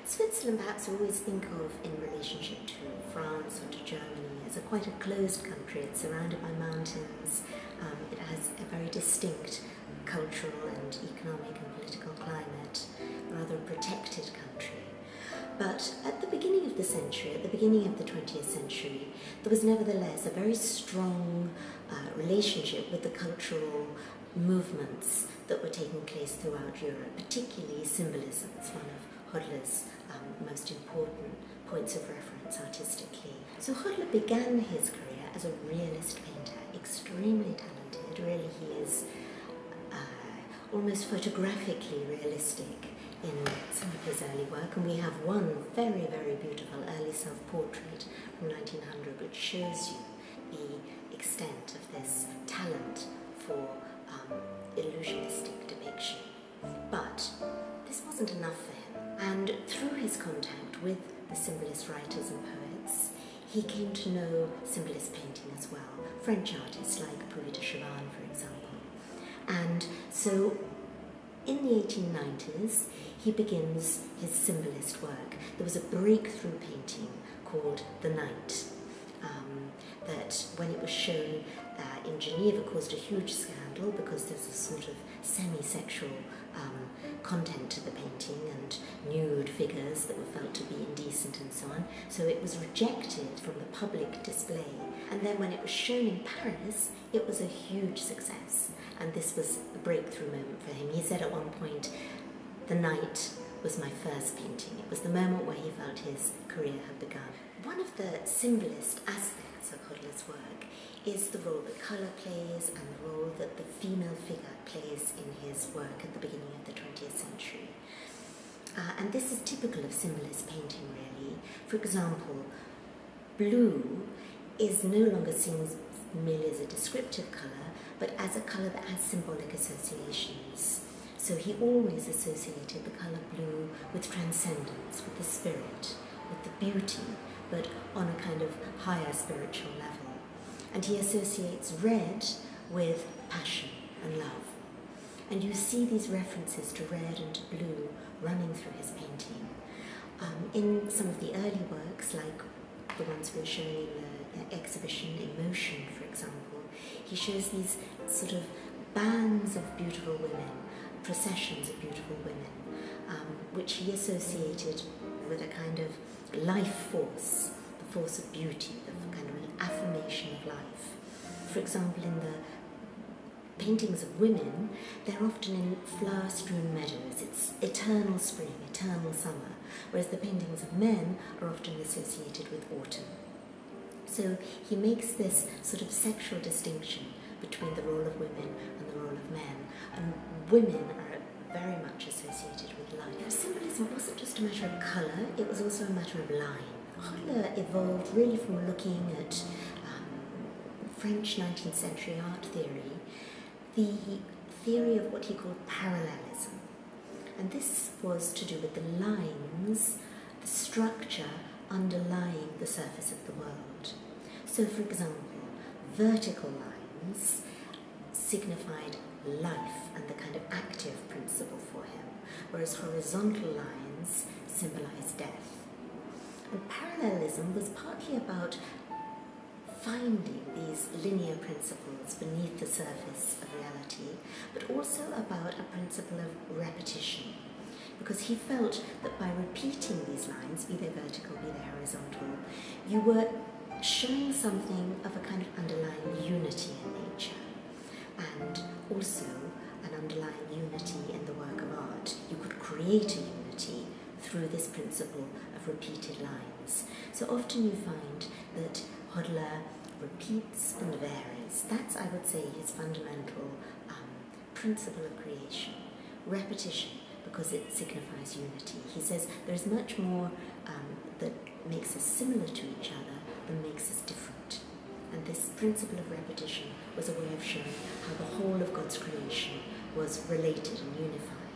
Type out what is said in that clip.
Switzerland perhaps we always think of in relationship to France or to Germany as quite a closed country. It's surrounded by mountains. It has a very distinct cultural and economic and political climate, rather a protected country. But at the beginning of the century, at the beginning of the 20th century, there was nevertheless a very strong relationship with the cultural movements that were taking place throughout Europe, particularly Symbolism. It's one of Hodler's most important points of reference artistically. So Hodler began his career as a realist painter, extremely talented. Really, he is almost photographically realistic in some of his early work, and we have one very, very beautiful early self-portrait from 1900 which shows you the extent of this talent for illusionistic depiction. But this wasn't enough for him, and through his contact with the Symbolist writers and poets, he came to know Symbolist painting as well, French artists like de Chavannes, for example. And so in the 1890s, he begins his Symbolist work. There was a breakthrough painting called The Night that, when it was shown in Geneva, caused a huge scandal because there's a sort of semi-sexual content to the painting and nude figures that were felt to be indecent and so on. So it was rejected from the public display. And then when it was shown in Paris, it was a huge success. And this was a breakthrough moment for him. He said at one point, "The Night was my first painting." It was the moment where he felt his career had begun. One of the Symbolist aspects of Hodler's work is the role that colour plays and the role that the female figure plays in his work at the beginning of the 20th century. And this is typical of Symbolist painting, really. For example, blue is no longer seen merely as a descriptive colour, but as a colour that has symbolic associations. So he always associated the colour blue with transcendence, with the spirit, with the beauty, but on a kind of higher spiritual level. And he associates red with passion and love. And you see these references to red and to blue running through his painting. In some of the early works, like the ones we're showing in the exhibition In Motion, for example, he shows these sort of bands of beautiful women, processions of beautiful women, which he associated with a kind of life force, the force of beauty, the kind of affirmation of life. For example, in the paintings of women, they're often in flower-strewn meadows. It's eternal spring, eternal summer, whereas the paintings of men are often associated with autumn. So he makes this sort of sexual distinction between the role of women and the role of men, and women are very much associated with life. Symbolism wasn't just a matter of colour, it was also a matter of line. Hodler evolved really from looking at French 19th century art theory, the theory of what he called parallelism. And this was to do with the lines, the structure underlying the surface of the world. So, for example, vertical lines signified life and the kind of active principle for him, whereas horizontal lines symbolized death. And parallelism was partly about finding these linear principles beneath the surface of reality, but also about a principle of repetition, because he felt that by repeating these lines, be they vertical, be they horizontal, you were showing something of a kind of underlying unity in nature, and also an underlying unity in the work of art. You could create a unity through this principle of repeated lines. So often you find that Hodler repeats and varies. That's, I would say, his fundamental principle of creation. Repetition, because it signifies unity. He says there's much more that makes us similar to each other than makes us different. And this principle of repetition was a way of showing how the whole of God's creation was related and unified.